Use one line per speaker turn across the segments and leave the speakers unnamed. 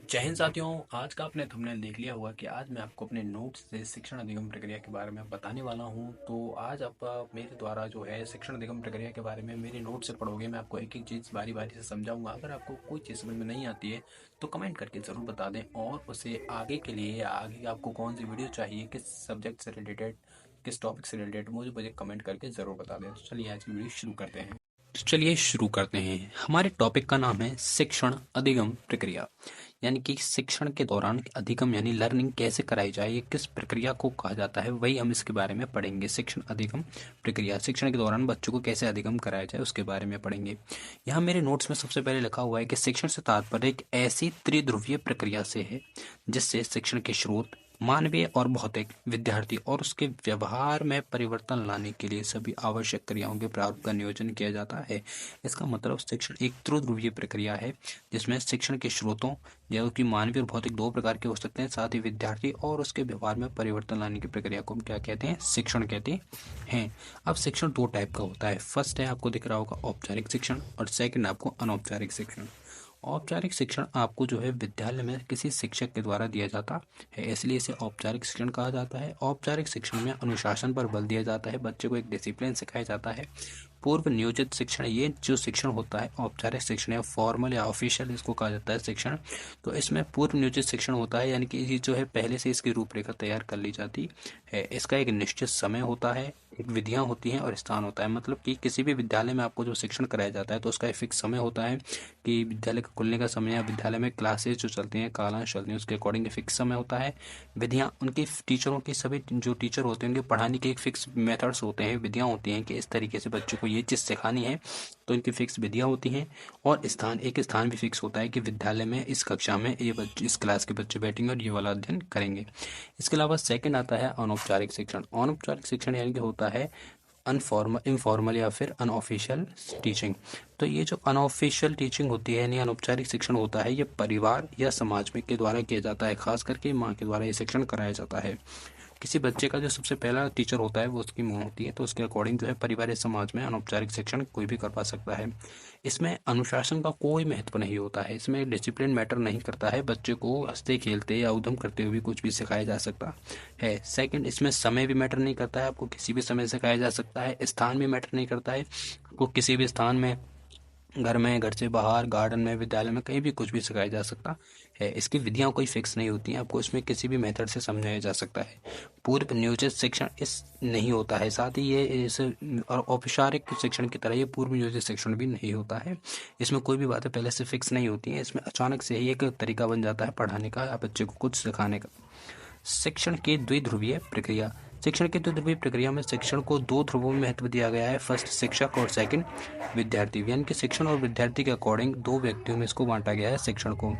जय हिंद साथियों। आज का आपने थंबनेल देख लिया होगा कि आज मैं आपको अपने नोट्स से शिक्षण अधिगम प्रक्रिया के बारे में बताने वाला हूं। तो आज आप मेरे द्वारा जो है शिक्षण अधिगम प्रक्रिया के बारे में मेरे नोट से पढ़ोगे। मैं आपको एक एक चीज़ बारी बारी से समझाऊंगा। अगर आपको कोई चीज़ समझ में नहीं आती है तो कमेंट करके ज़रूर बता दें, और उसे आगे के लिए आगे आपको कौन सी वीडियो चाहिए, किस सब्जेक्ट से रिलेटेड, किस टॉपिक से रिलेटेड, मुझे कमेंट करके ज़रूर बता दें। तो चलिए आज की वीडियो शुरू करते हैं। तो चलिए शुरू करते हैं। हमारे टॉपिक का नाम है शिक्षण अधिगम प्रक्रिया, यानी कि शिक्षण के दौरान अधिगम यानी लर्निंग कैसे कराई जाए, ये किस प्रक्रिया को कहा जाता है, वही हम इसके बारे में पढ़ेंगे। शिक्षण अधिगम प्रक्रिया, शिक्षण के दौरान बच्चों को कैसे अधिगम कराया जाए उसके बारे में पढ़ेंगे। यहाँ मेरे नोट्स में सबसे पहले लिखा हुआ है कि शिक्षण से तात्पर्य एक ऐसी त्रिध्रुवीय प्रक्रिया से है जिससे शिक्षण के स्रोत मानवीय और भौतिक, विद्यार्थी और उसके व्यवहार में परिवर्तन लाने के लिए सभी आवश्यक क्रियाओं के प्रारूप का नियोजन किया जाता है। इसका मतलब शिक्षण एक त्रिध्रुवीय प्रक्रिया है जिसमें शिक्षण के स्रोतों, जो कि मानवीय और भौतिक दो प्रकार के हो सकते हैं, साथ ही विद्यार्थी और उसके व्यवहार में परिवर्तन लाने की प्रक्रिया को हम क्या कहते हैं? शिक्षण कहते हैं। अब शिक्षण दो टाइप का होता है। फर्स्ट है, आपको दिख रहा होगा, औपचारिक शिक्षण, और सेकंड आपको अनौपचारिक शिक्षण। औपचारिक शिक्षण आपको जो है विद्यालय में किसी शिक्षक के द्वारा दिया जाता है, इसलिए इसे औपचारिक शिक्षण कहा जाता है। औपचारिक शिक्षण में अनुशासन पर बल दिया जाता है, बच्चे को एक डिसिप्लिन सिखाया जाता है। पूर्व नियोजित शिक्षण, ये जो शिक्षण होता है औपचारिक शिक्षण या फॉर्मल या ऑफिशियल इसको कहा जाता है शिक्षण। तो इसमें पूर्व नियोजित शिक्षण होता है, यानी कि ये जो है पहले से इसकी रूपरेखा तैयार कर ली जाती है। इसका एक निश्चित समय होता है, एक विधियां होती हैं और स्थान होता है। मतलब कि किसी भी विद्यालय में आपको जो शिक्षण कराया जाता है तो उसका एक फिक्स समय होता है कि विद्यालय का खुलने का समय या विद्यालय में क्लासेस जो चलती हैं, कालांश चलती हैं, उसके अकॉर्डिंग फिक्स समय होता है। विधियां, उनके टीचरों की, सभी जो टीचर होते हैं उनके पढ़ाने के एक फिक्स मेथड्स होते हैं, विधियां होती हैं कि इस तरीके से बच्चों को ये चीज़ सिखानी है, तो इनकी फिक्स विधियां होती हैं। और स्थान, एक स्थान भी फिक्स होता है कि विद्यालय में इस कक्षा में ये बच्चे, इस क्लास के बच्चे बैठेंगे और ये वाला अध्ययन करेंगे। इसके अलावा सेकंड आता है अनौपचारिक शिक्षण। अनौपचारिक शिक्षण यानी कि होता है अनफॉर्मल, इनफॉर्मल या फिर अनऑफिशियल टीचिंग। तो ये जो अनऑफिशियल टीचिंग होती है यानी अनौपचारिक शिक्षण होता है, ये परिवार या समाज में के द्वारा किया जाता है, खास करके माँ के द्वारा ये शिक्षण कराया जाता है। किसी बच्चे का जो सबसे पहला टीचर होता है वो उसकी माँ होती है, तो उसके अकॉर्डिंग जो है परिवार या समाज में अनौपचारिक शिक्षण कोई भी कर पा सकता है। इसमें अनुशासन का कोई महत्व नहीं होता है, इसमें डिसिप्लिन मैटर नहीं करता है, बच्चे को हंसते खेलते या उधम करते हुए कुछ भी सिखाया जा सकता है। सेकंड, इसमें समय भी मैटर नहीं करता है, आपको किसी भी समय सिखाया जा सकता है। स्थान भी मैटर नहीं करता है, आपको किसी भी स्थान में, घर में, घर से बाहर, गार्डन में, विद्यालय में, कहीं भी कुछ भी सिखाया जा सकता है। इसकी विधियां कोई फिक्स नहीं होती हैं, आपको इसमें किसी भी मेथड से समझाया जा सकता है। पूर्व नियोजित शिक्षण इस नहीं होता है, साथ ही ये इस और औपचारिक शिक्षण की तरह ये पूर्व नियोजित शिक्षण भी नहीं होता है। इसमें कोई भी बातें पहले से फिक्स नहीं होती हैं, इसमें अचानक से ही एक तरीका बन जाता है पढ़ाने का या बच्चे को कुछ सिखाने का। शिक्षण की द्विध्रुवीय प्रक्रिया। शिक्षण की द्विध्रुवीय प्रक्रिया में शिक्षण को दो ध्रुवों में महत्व दिया गया है, फर्स्ट शिक्षक और सेकंड विद्यार्थी। यानी कि शिक्षण और विद्यार्थी के अकॉर्डिंग दो व्यक्तियों में इसको बांटा गया है शिक्षण को।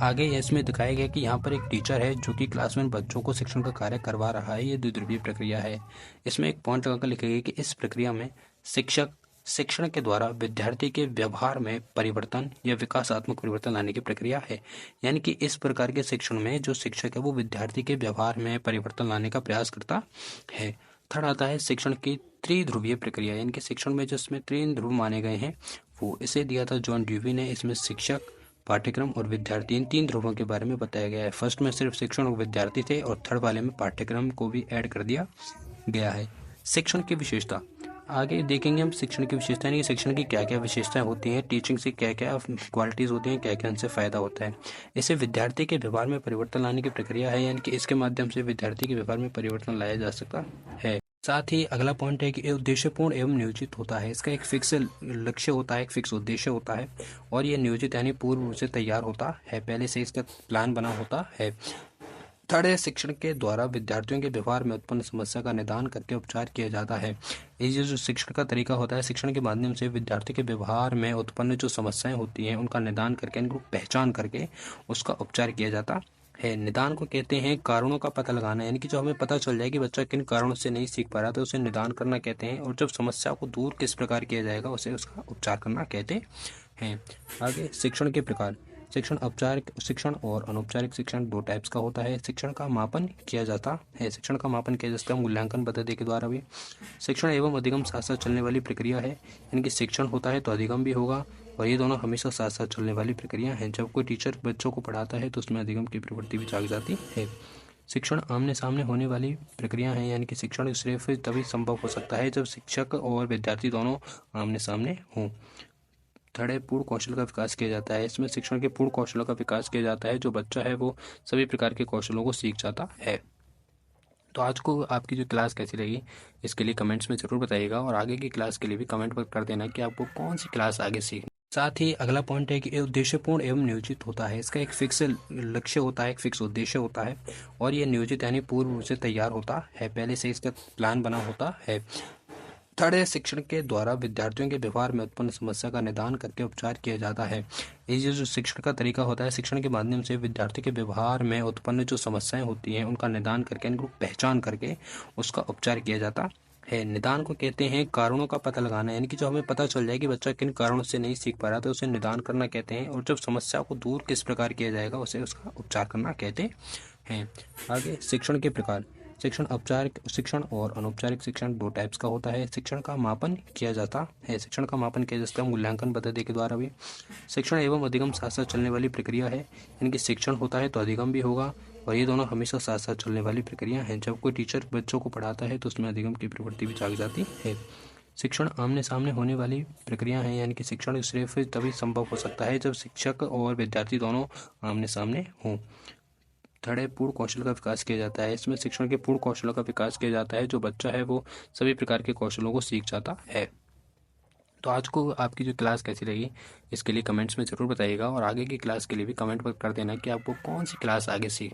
आगे इसमें दिखाया गया कि यहाँ पर एक टीचर है जो कि क्लास में बच्चों को शिक्षण का कार्य करवा रहा है, ये द्विध्रुवीय प्रक्रिया है। इसमें एक पॉइंट लगाकर लिखा गया कि इस प्रक्रिया में शिक्षक शिक्षण के द्वारा विद्यार्थी के व्यवहार में परिवर्तन या विकासात्मक परिवर्तन लाने की प्रक्रिया है। यानी कि इस प्रकार के शिक्षण में जो शिक्षक है वो विद्यार्थी के व्यवहार में परिवर्तन लाने का प्रयास करता है। थर्ड आता है शिक्षण की त्रिध्रुवीय प्रक्रिया, यानी कि शिक्षण में जिसमें तीन ध्रुव माने गए हैं वो इसे दिया था जॉन ड्यूवी ने। इसमें शिक्षक, पाठ्यक्रम और विद्यार्थी, इन तीन ध्रुवों के बारे में बताया गया है। फर्स्ट में सिर्फ शिक्षण और विद्यार्थी थे और थर्ड वाले में पाठ्यक्रम को भी ऐड कर दिया गया है। शिक्षण की विशेषता, आगे देखेंगे हम शिक्षण की विशेषता, यानी शिक्षण की क्या क्या विशेषताएं होती हैं, टीचिंग से क्या क्या क्वालिटीज़ होती हैं, क्या क्या उनसे फ़ायदा होता है। इसे विद्यार्थी के व्यवहार में परिवर्तन लाने की प्रक्रिया है, यानी कि इसके माध्यम से विद्यार्थी के व्यवहार में परिवर्तन लाया जा सकता है। साथ ही अगला पॉइंट है कि ये उद्देश्यपूर्ण एवं नियोजित होता है। इसका एक फिक्स लक्ष्य होता है, एक फिक्स उद्देश्य होता है, और ये नियोजित यानी पूर्व रूप से तैयार होता है, पहले से इसका प्लान बना होता है। थर्ड है शिक्षण के द्वारा विद्यार्थियों के व्यवहार में उत्पन्न समस्या का निदान करके उपचार किया जाता है। ये जो शिक्षण का तरीका होता है, शिक्षण के माध्यम से विद्यार्थी के व्यवहार में उत्पन्न जो समस्याएं होती हैं उनका निदान करके, इनको पहचान करके उसका उपचार किया जाता है। निदान को कहते हैं कारणों का पता लगाना, यानी कि जो हमें पता चल जाए कि बच्चा किन कारणों से नहीं सीख पा रहा तो उसे निदान करना कहते हैं, और जब समस्या को दूर किस प्रकार किया जाएगा उसे उसका उपचार करना कहते हैं। आगे शिक्षण के प्रकार। शिक्षण औपचारिक शिक्षण और अनौपचारिक शिक्षण दो टाइप्स का होता है। शिक्षण का मापन किया जाता है, शिक्षण का मापन किया जाता है मूल्यांकन पद्धति के द्वारा भी। शिक्षण एवं अधिगम साथ साथ चलने वाली प्रक्रिया है, यानी कि शिक्षण होता है तो अधिगम भी होगा, और ये दोनों हमेशा साथ साथ चलने वाली प्रक्रिया हैं। जब कोई टीचर बच्चों को पढ़ाता है तो उसमें अधिगम की प्रवृत्ति भी जाग जाती है। शिक्षण आमने सामने होने वाली प्रक्रिया है, यानी कि शिक्षण सिर्फ तभी संभव हो सकता है जब शिक्षक और विद्यार्थी दोनों आमने सामने हों। थर्ड है, पूर्ण कौशल का विकास किया जाता है। इसमें शिक्षण के पूर्ण कौशलों का विकास किया जाता है। जो बच्चा है वो सभी प्रकार के कौशलों को सीख जाता है। तो आज को आपकी जो क्लास कैसी लगी इसके लिए कमेंट्स में ज़रूर बताइएगा, और आगे की क्लास के लिए भी कमेंट कर देना कि आपको कौन सी क्लास आगे सीखनी। साथ ही अगला पॉइंट है कि ये उद्देश्यपूर्ण एवं नियोजित होता है। इसका एक फिक्स लक्ष्य होता है, एक फिक्स उद्देश्य होता है, और ये नियोजित यानी पूर्व रूप से तैयार होता है, पहले से इसका प्लान बना होता है। थर्ड है, शिक्षण के द्वारा विद्यार्थियों के व्यवहार में उत्पन्न समस्या का निदान करके उपचार किया जाता है। ये जो शिक्षण का तरीका होता है, शिक्षण के माध्यम से विद्यार्थी के व्यवहार में उत्पन्न जो समस्याएं होती हैं उनका निदान करके, इनको पहचान करके उसका उपचार किया जाता है। निदान को कहते हैं कारणों का पता लगाना, यानी कि जो हमें पता चल जाए कि बच्चा किन कारणों से नहीं सीख पा रहा तो उसे निदान करना कहते हैं, और जब समस्या को दूर किस प्रकार किया जाएगा उसे उसका उपचार करना कहते हैं। आगे शिक्षण के प्रकार। शिक्षण औपचारिक शिक्षण और अनौपचारिक शिक्षण दो टाइप्स का होता है। शिक्षण का मापन किया जाता है, शिक्षण का मापन किया जाता है मूल्यांकन पद्धति के द्वारा भी। शिक्षण एवं अधिगम साथ साथ चलने वाली प्रक्रिया है, यानी कि शिक्षण होता है तो अधिगम भी होगा, और ये दोनों हमेशा साथ साथ चलने वाली प्रक्रिया हैं। जब कोई टीचर बच्चों को पढ़ाता है तो उसमें अधिगम की प्रवृत्ति भी जाग जाती है। शिक्षण आमने सामने होने वाली प्रक्रिया है, यानी कि शिक्षण सिर्फ तभी संभव हो सकता है जब शिक्षक और विद्यार्थी दोनों आमने सामने हों। थर्ड है, पूर्ण कौशल का विकास किया जाता है। इसमें शिक्षण के पूर्ण कौशलों का विकास किया जाता है। जो बच्चा है वो सभी प्रकार के कौशलों को सीख जाता है। तो आज को आपकी जो क्लास कैसी लगी इसके लिए कमेंट्स में ज़रूर बताइएगा, और आगे की क्लास के लिए भी कमेंट कर देना कि आपको कौन सी क्लास आगे सीखनी।